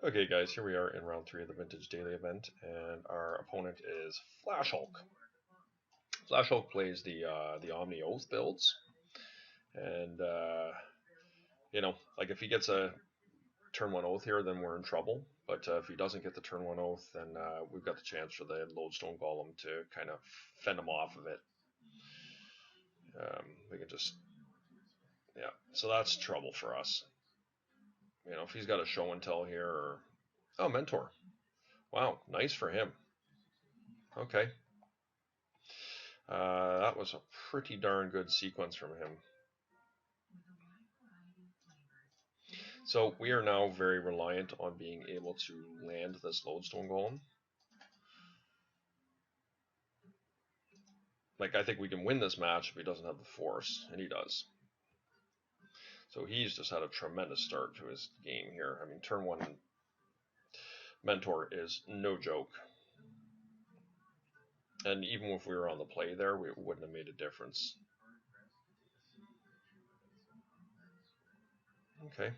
Okay, guys, here we are in round 3 of the Vintage Daily event, and our opponent is Flash Hulk. Flash Hulk plays the Omni Oath builds, and like if he gets a turn 1 Oath here, then we're in trouble. But if he doesn't get the turn 1 Oath, then we've got the chance for the Lodestone Golem to kind of fend him off of it. We can just, yeah. So that's trouble for us. If he's got a show and tell here, or Mentor. Wow, nice for him. Okay. That was a pretty darn good sequence from him. So we are now very reliant on being able to land this Lodestone Golem. Like, I think we can win this match if he doesn't have the force, and he does. So he's just had a tremendous start to his game here. I mean, turn 1 Mentor is no joke. And even if we were on the play there, we wouldn't have made a difference. Okay.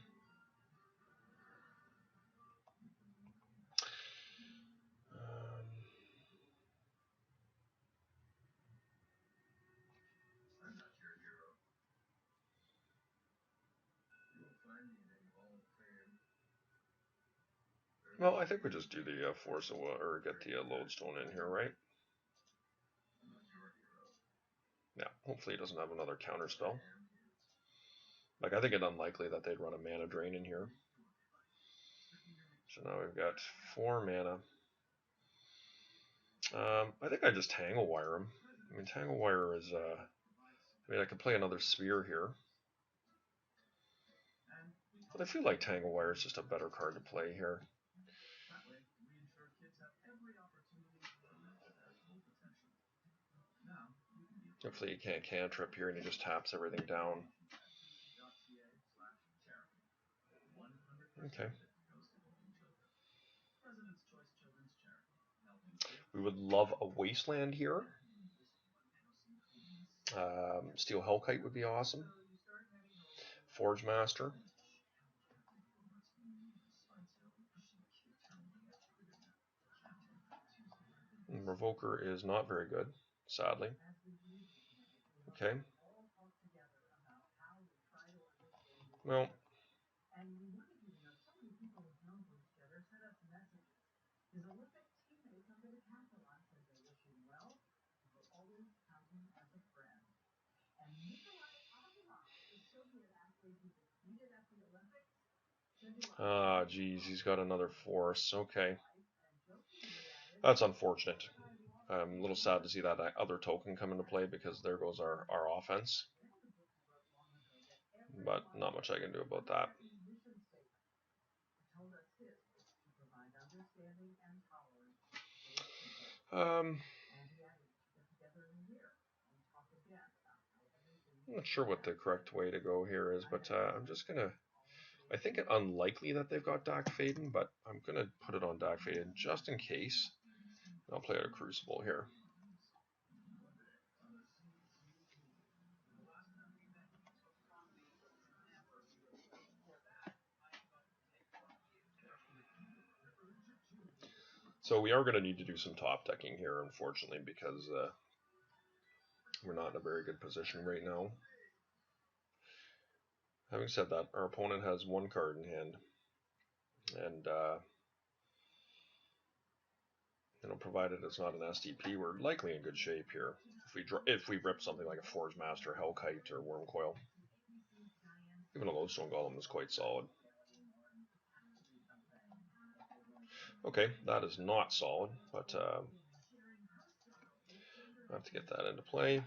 Well, I think we just do the force or get the Lodestone in here, right? Yeah, hopefully he doesn't have another counter spell. Like, I think it's unlikely that they'd run a mana drain in here. So now we've got 4 mana. I think I just Tangle Wire him. I mean, Tangle Wire is, I could play another Sphere here. But I feel like Tangle Wire is just a better card to play here. Hopefully he can't cantrip here and he just taps everything down. Okay. We would love a Wasteland here. Steel Hellkite would be awesome. Forge Master. Revoker is not very good, sadly. Okay. Well, geez, he's got another force. Okay. That's unfortunate. I'm a little sad to see that other token come into play because there goes our offense. But not much I can do about that. I'm not sure what the correct way to go here is, but I'm just going to... I think it unlikely that they've got Dak Faden, but I'm going to put it on Dak Faden just in case. I'll play out a Crucible here. So we are going to need to do some top decking here, unfortunately, because we're not in a very good position right now. Having said that, our opponent has 1 card in hand, and provided it's not an STP, we're likely in good shape here. If we rip something like a Forge Master, Hellkite, or Wormcoil, even a Lodestone Golem is quite solid. Okay, that is not solid, but I have to get that into play.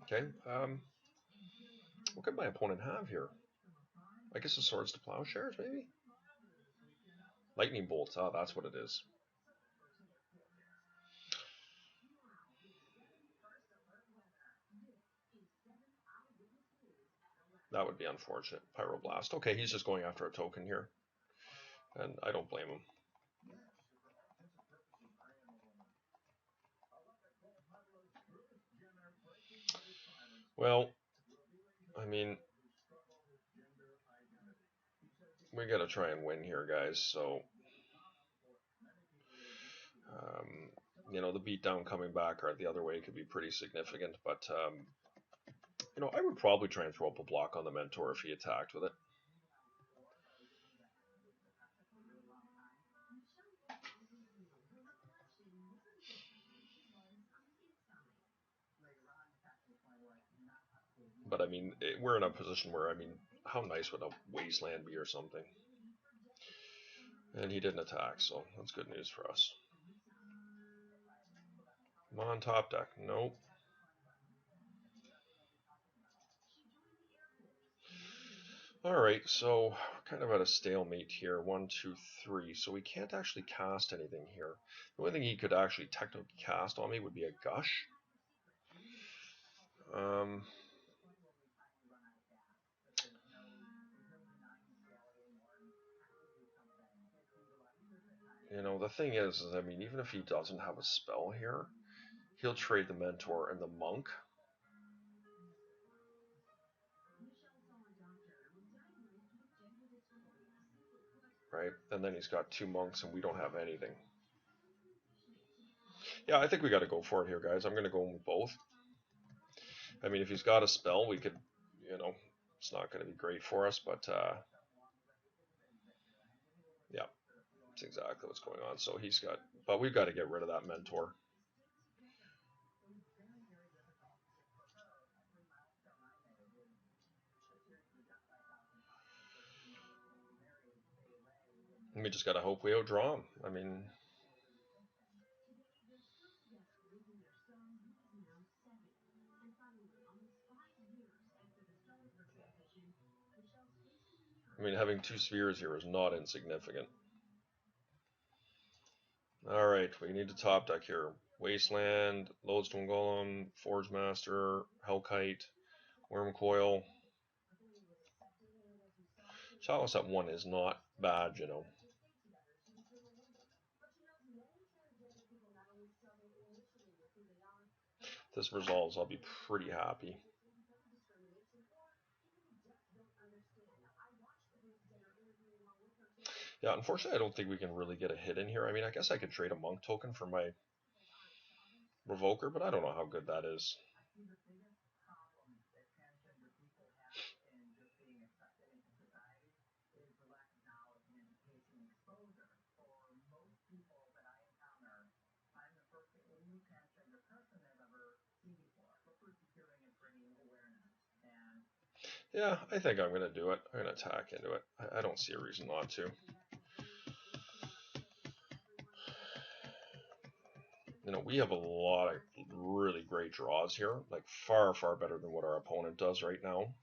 Okay, what could my opponent have here? I guess the Swords to Plowshares, maybe? Lightning Bolts, that's what it is. That would be unfortunate. Pyroblast. Okay, he's just going after a token here, and I don't blame him. Well, I mean, we got to try and win here, guys. So, the beatdown coming back or the other way could be pretty significant. But, I would probably try and throw up a block on the Mentor if he attacked with it. But, I mean, we're in a position where, I mean, how nice would a Wasteland be or something? And he didn't attack, so that's good news for us. I'm on top deck. Nope. Alright, so we're kind of at a stalemate here. 1, 2, 3. So we can't actually cast anything here. The only thing he could actually technically cast on me would be a Gush. The thing is, I mean, even if he doesn't have a spell here, he'll trade the Mentor and the Monk. Right? And then he's got 2 Monks and we don't have anything. Yeah, I think we got to go for it here, guys. I'm going to go with both. I mean, if he's got a spell, we could, it's not going to be great for us, but yeah, that's exactly what's going on. So but we've got to get rid of that Mentor. And we just got to hope we outdraw him. I mean, having 2 spheres here is not insignificant. Alright, we need to top deck here. Wasteland, Lodestone Golem, Forge Master, Hellkite, Wormcoil. Chalice at 1 is not bad, If this resolves, I'll be pretty happy. Yeah, unfortunately, I don't think we can really get a hit in here. I mean, I guess I could trade a Monk token for my Revoker, but I don't know how good that is. Yeah, I think I'm going to do it. I'm going to attack into it. I don't see a reason not to. We have a lot of really great draws here, like far, far better than what our opponent does right now.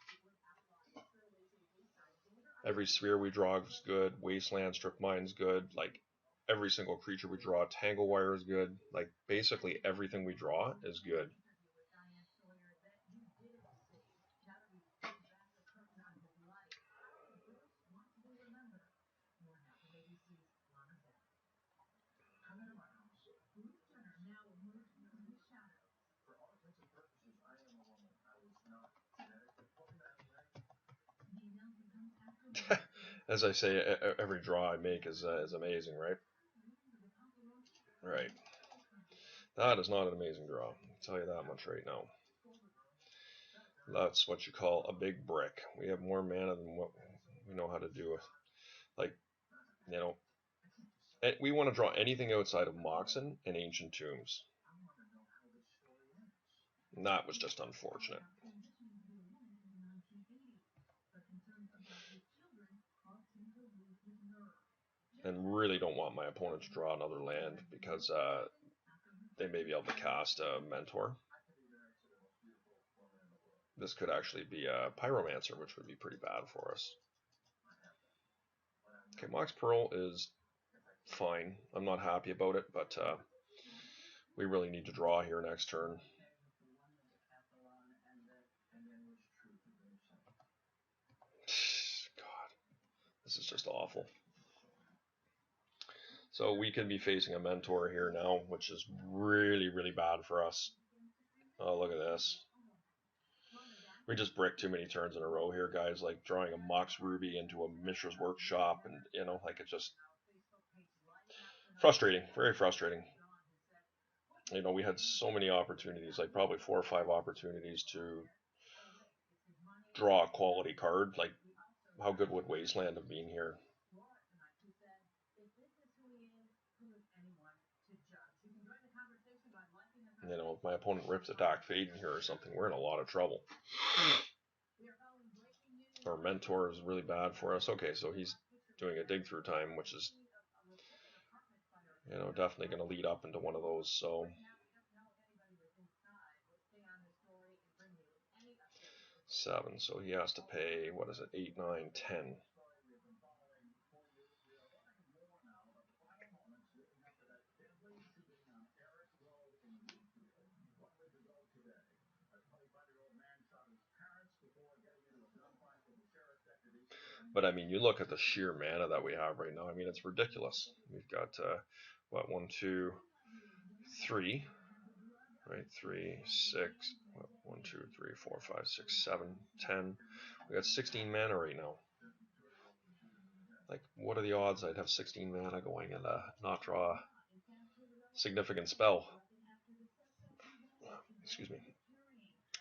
Every sphere we draw is good. Wasteland, Strip Mine's good. Like every single creature we draw, Tangle Wire is good. Like basically everything we draw is good. As I say, every draw I make is amazing, right? Right. That is not an amazing draw. I'll tell you that much right now. That's what you call a big brick. We have more mana than what we know how to do. Like, we want to draw anything outside of Moxen and Ancient Tombs. And that was just unfortunate. And really don't want my opponent to draw another land because they may be able to cast a Mentor. This could actually be a Pyromancer, which would be pretty bad for us. Okay, Mox Pearl is fine. I'm not happy about it, but we really need to draw here next turn. God, this is just awful. So we could be facing a Mentor here now, which is really, really bad for us. Oh, look at this. We just brick too many turns in a row here, guys. Like drawing a Mox Ruby into a Mishra's Workshop, and like it's just frustrating, very frustrating. We had so many opportunities, like probably 4 or 5 opportunities to draw a quality card. Like, how good would Wasteland have been here? If my opponent rips a Doc Fade in here or something, we're in a lot of trouble. Our Mentor is really bad for us. Okay, so he's doing a dig through time, which is, definitely going to lead up into one of those. So 7, so he has to pay, what is it, 8, 9, 10. But I mean, you look at the sheer mana that we have right now. I mean, it's ridiculous. We've got what, 1, 2, 3, right? 3, 6. What, 1, 2, 3, 4, 5, 6, 7, 10. We got 16 mana right now. Like, what are the odds I'd have 16 mana going and not draw a significant spell? Excuse me.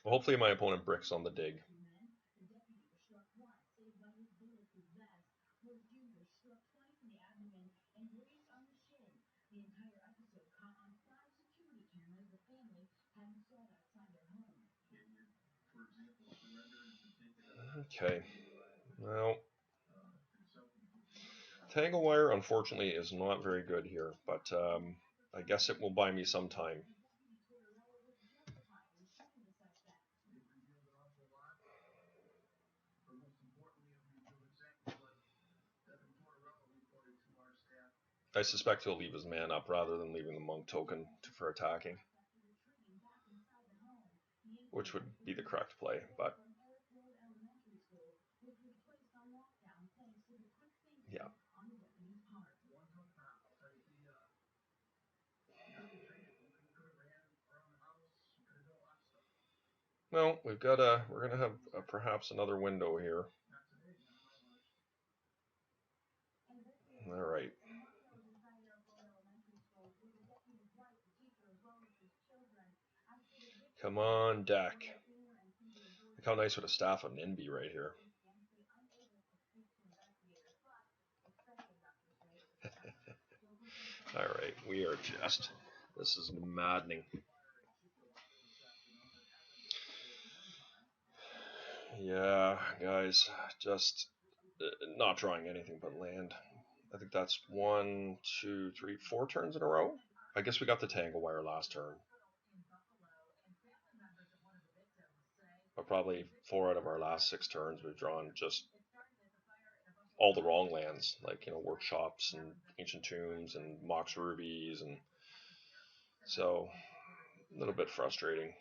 Well, hopefully my opponent bricks on the dig. Okay. Well, Tangle Wire, unfortunately, is not very good here, but I guess it will buy me some time. I suspect he'll leave his man up rather than leaving the monk token for attacking, which would be the correct play, but yeah. Well, we're gonna have perhaps another window here. All right. Come on, deck. Look how nice would a Staff of Nin be right here. All right, we are just. This is maddening. Yeah, guys, just not drawing anything but land. I think that's 1, 2, 3, 4 turns in a row. I guess we got the Tangle Wire last turn. But probably 4 out of our last 6 turns we've drawn just all the wrong lands, like Workshops and Ancient Tombs and Mox Rubies, and so a little bit frustrating.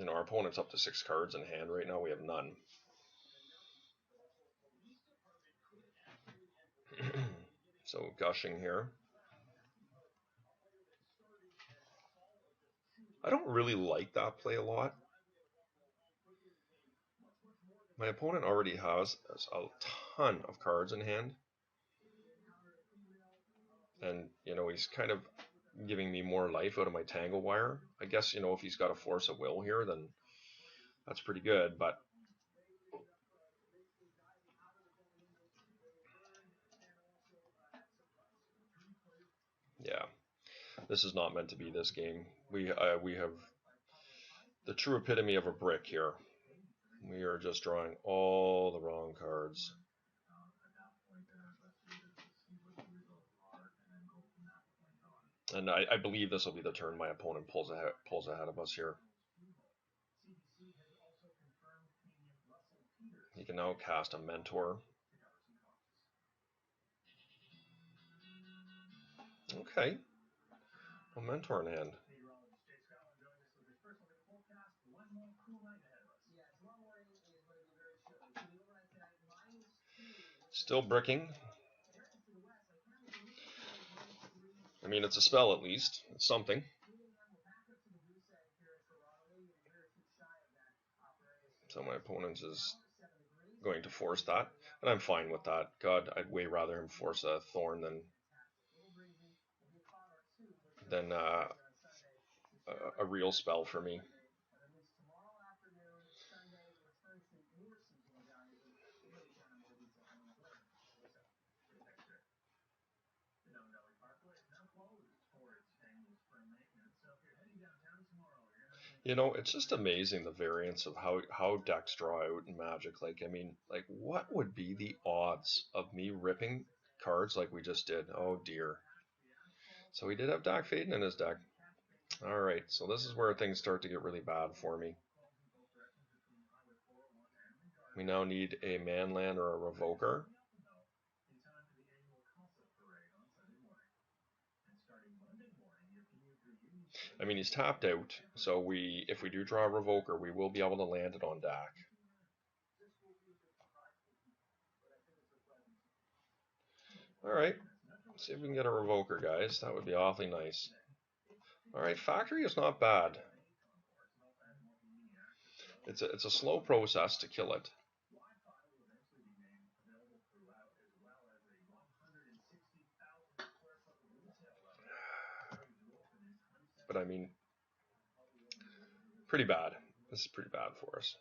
Our opponent's up to 6 cards in hand right now. We have none. So gushing here. I don't really like that play a lot. My opponent already has a ton of cards in hand. And, he's kind of giving me more life out of my Tangle Wire. I guess, if he's got a Force of Will here, then that's pretty good. But yeah, this is not meant to be this game. We have the true epitome of a brick here. We are just drawing all the wrong cards. And I believe this will be the turn my opponent pulls ahead of us here. He can now cast a Mentor. Okay. A Mentor in hand. Still bricking. I mean, it's a spell at least. It's something. So my opponent is going to force that, and I'm fine with that. God, I'd way rather him force a thorn than a real spell for me. You know, it's just amazing the variance of how decks draw out in Magic. Like, I mean, like, what would be the odds of me ripping cards like we just did? Oh dear. So he did have Dark Fate in his deck. All right, so this is where things start to get really bad for me. We now need a manland or a revoker. I mean, he's tapped out, so if we do draw a revoker, we will be able to land it on deck. All right, let's see if we can get a revoker, guys. That would be awfully nice. All right, factory is not bad. It's a slow process to kill it. But I mean, pretty bad. This is pretty bad for us.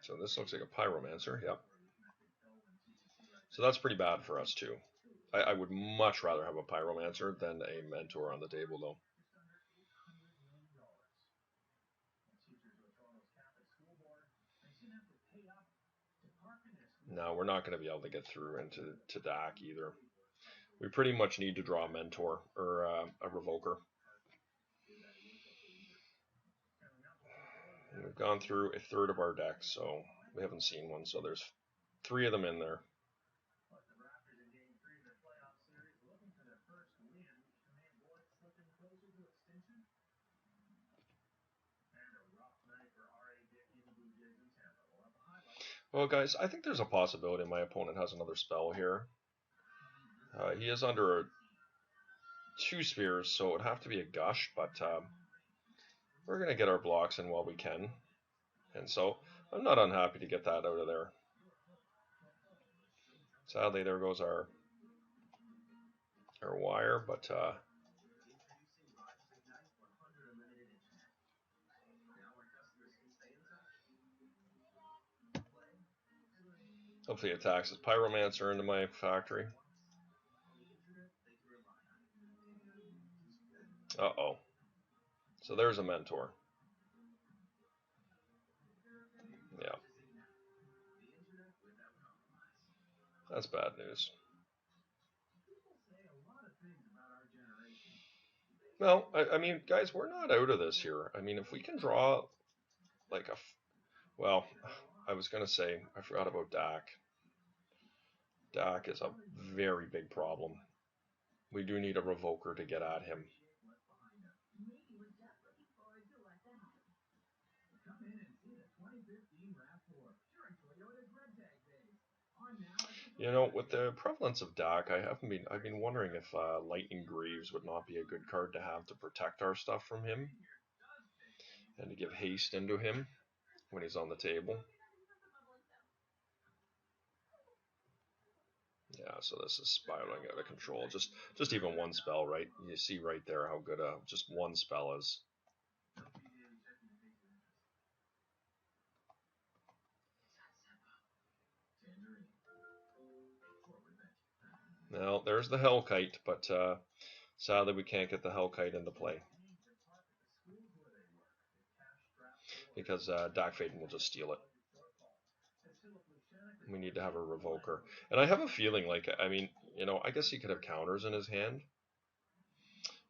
So this looks like a pyromancer, yep. So that's pretty bad for us too. I would much rather have a pyromancer than a mentor on the table though. No, we're not going to be able to get through into DAC either. We pretty much need to draw a mentor or a revoker. And we've gone through a third of our deck, so we haven't seen one. So there's 3 of them in there. Well, guys, I think there's a possibility my opponent has another spell here. He is under 2 spheres, so it would have to be a gush, but we're going to get our blocks in while we can. And so I'm not unhappy to get that out of there. Sadly, there goes our wire, but hopefully it attacks his pyromancer into my factory. Uh-oh. So there's a mentor. Yeah. That's bad news. Well, I mean, guys, we're not out of this here. I mean, if we can draw like well, I was going to say, I forgot about Dak. Dak is a very big problem. We do need a revoker to get at him. You know, with the prevalence of Dak, I've been wondering if Lightning Greaves would not be a good card to have to protect our stuff from him and to give haste into him when he's on the table. Yeah, so this is spiraling out of control. Just even one spell, right? You see right there how good just one spell is. Now, there's the Hellkite, but sadly we can't get the Hellkite into play. Because Dark Faden will just steal it. We need to have a revoker. And I have a feeling like, I mean, you know, I guess he could have counters in his hand.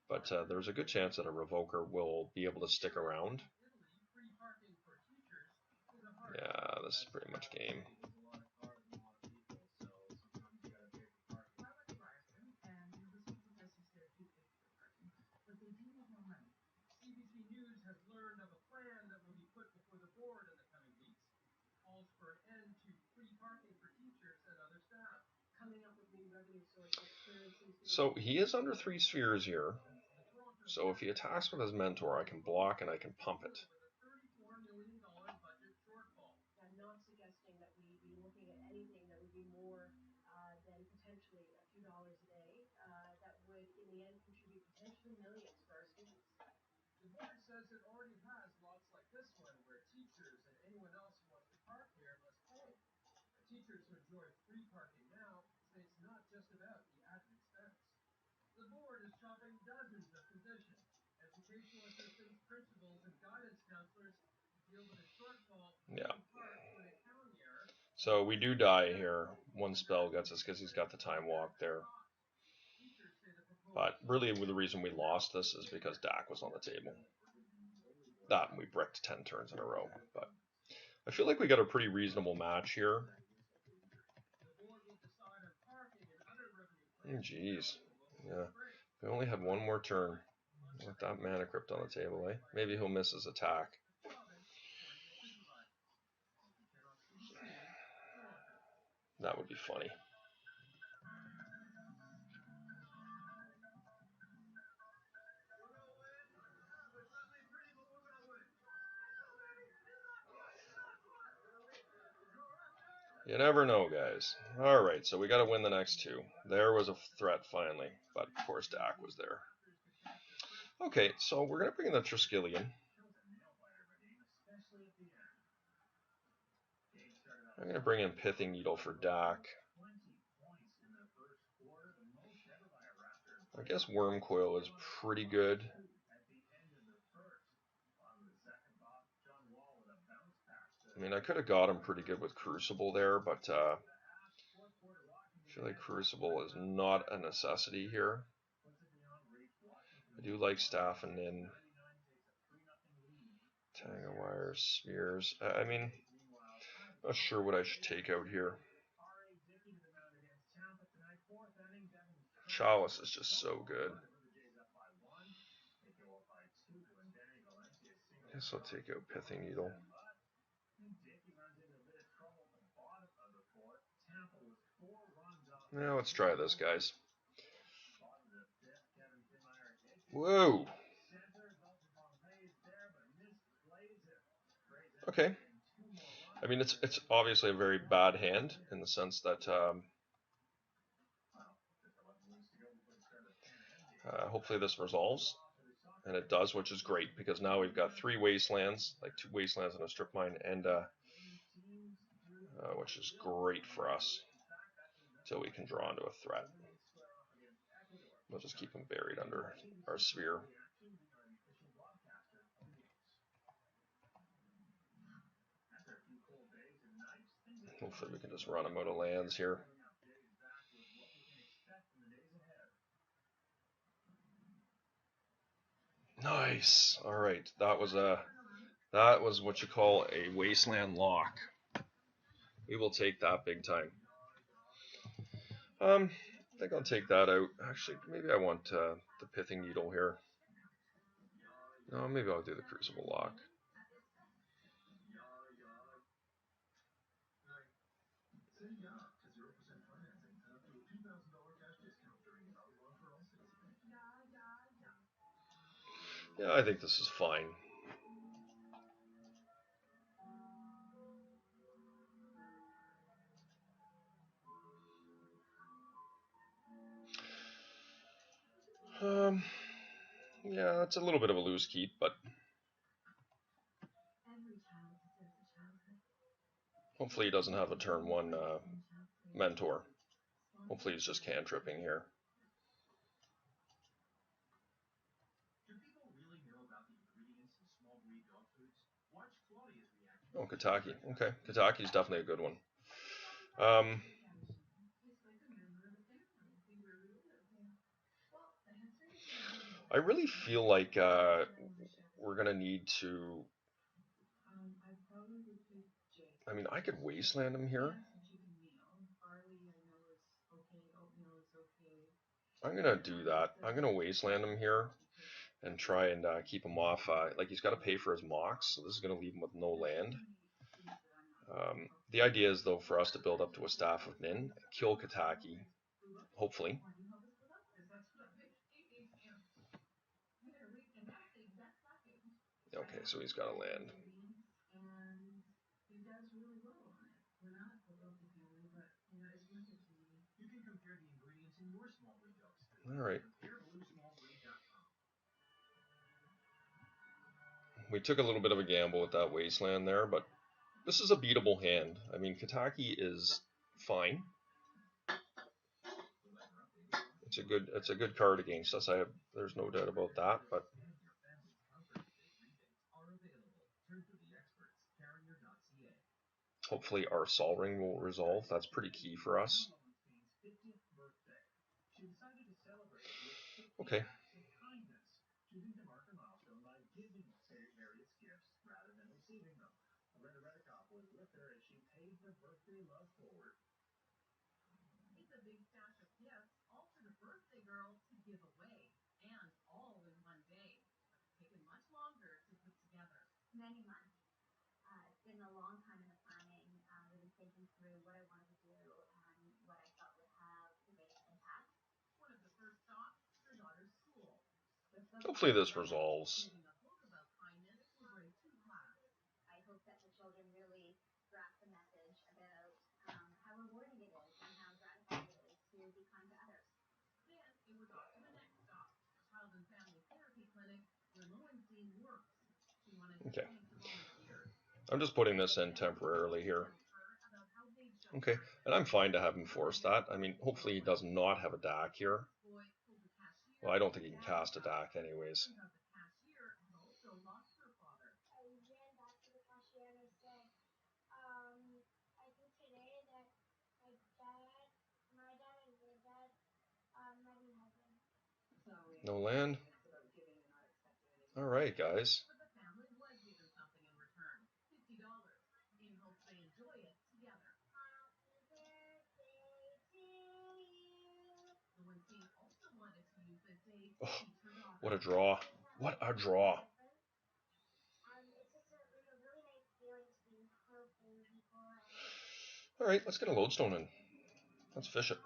But there's a good chance that a revoker will be able to stick around. Yeah, this is pretty much game. So he is under 3 spheres here. So if he attacks with his mentor, I can block and I can pump it. Yeah. So we do die here. One spell gets us because he's got the time walk there. But really, the reason we lost this is because Dak was on the table. That and we bricked 10 turns in a row. But I feel like we got a pretty reasonable match here. Jeez. Yeah. We only had one more turn with that mana crypt on the table, eh? Maybe he'll miss his attack. That would be funny. You never know, guys. Alright, so we got to win the next two. There was a threat finally, but of course Dak was there. Okay, so we're going to bring in the Triskelion. I'm going to bring in Pithing Needle for Dak. I guess Worm Coil is pretty good. I mean, I could have got him pretty good with Crucible there, but I feel like Crucible is not a necessity here. I do like Staff and Nin. Tango Wires, Spheres. I mean, not sure what I should take out here. Chalice is just so good. I guess I'll take out Pithing Needle. Now let's try this, guys. Whoa! Okay. I mean, it's obviously a very bad hand in the sense that hopefully this resolves. And it does, which is great, because now we've got 3 wastelands, like 2 wastelands and a strip mine, and which is great for us until we can draw into a threat. We'll just keep them buried under our sphere. Hopefully we can just run them out of lands here. Nice. All right, that was what you call a wasteland lock. We will take that big time. I think I'll take that out. Actually, maybe I want the Pithing Needle here. No, maybe I'll do the Crucible lock. Yeah, I think this is fine. Yeah, it's a little bit of a loose keep, but hopefully he doesn't have a turn 1 mentor. Hopefully he's just cantripping here. Oh, Kataki. Okay, Kataki's definitely a good one. I really feel like we're going to need to... I mean, I could wasteland him here. I'm going to do that. I'm going to wasteland him here and try and keep him off. Like, he's got to pay for his mocks, so this is going to leave him with no land. The idea is, though, for us to build up to a Staff of Nin, kill Kataki, hopefully, Okay, so he's got to land. All right. We took a little bit of a gamble with that wasteland there, but this is a beatable hand. I mean, Kataki is fine. It's a good card against us. There's no doubt about that, but hopefully our Sol Ring will resolve. That's pretty key for us. Okay. Hopefully this resolves. Okay. I'm just putting this in temporarily here. Okay, and I'm fine to have him force that. I mean, hopefully he does not have a DAC here. Well, I don't think he can cast a DAC anyways. No land? Alright, guys. Oh, what a draw. What a draw. Alright, let's get a lodestone in. Let's fish it.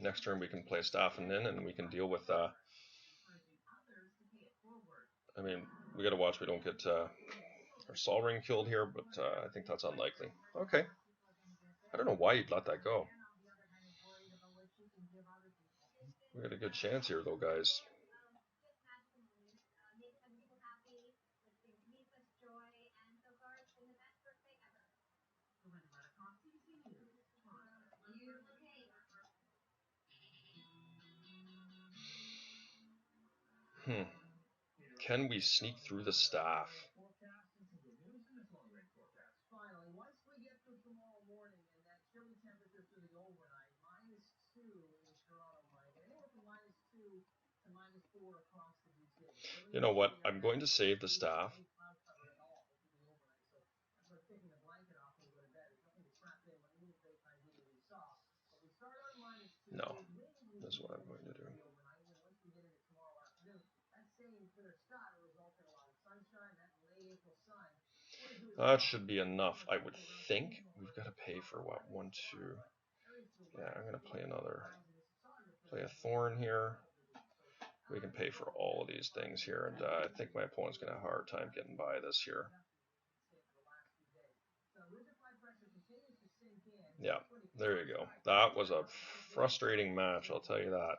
Next turn we can play Staffin in and we can deal with I mean, we gotta watch we don't get our Sol Ring killed here, but I think that's unlikely. Okay. I don't know why you'd let that go. We got a good chance here though, guys. Can we sneak through the staff? You know what? I'm going to save the staff. No, that's what I'm going to do. That should be enough, I would think. We've got to pay for what? 1, 2. Yeah, I'm going to play a Thorn here. We can pay for all of these things here, and I think my opponent's going to have a hard time getting by this here. Yeah, there you go. That was a frustrating match, I'll tell you that.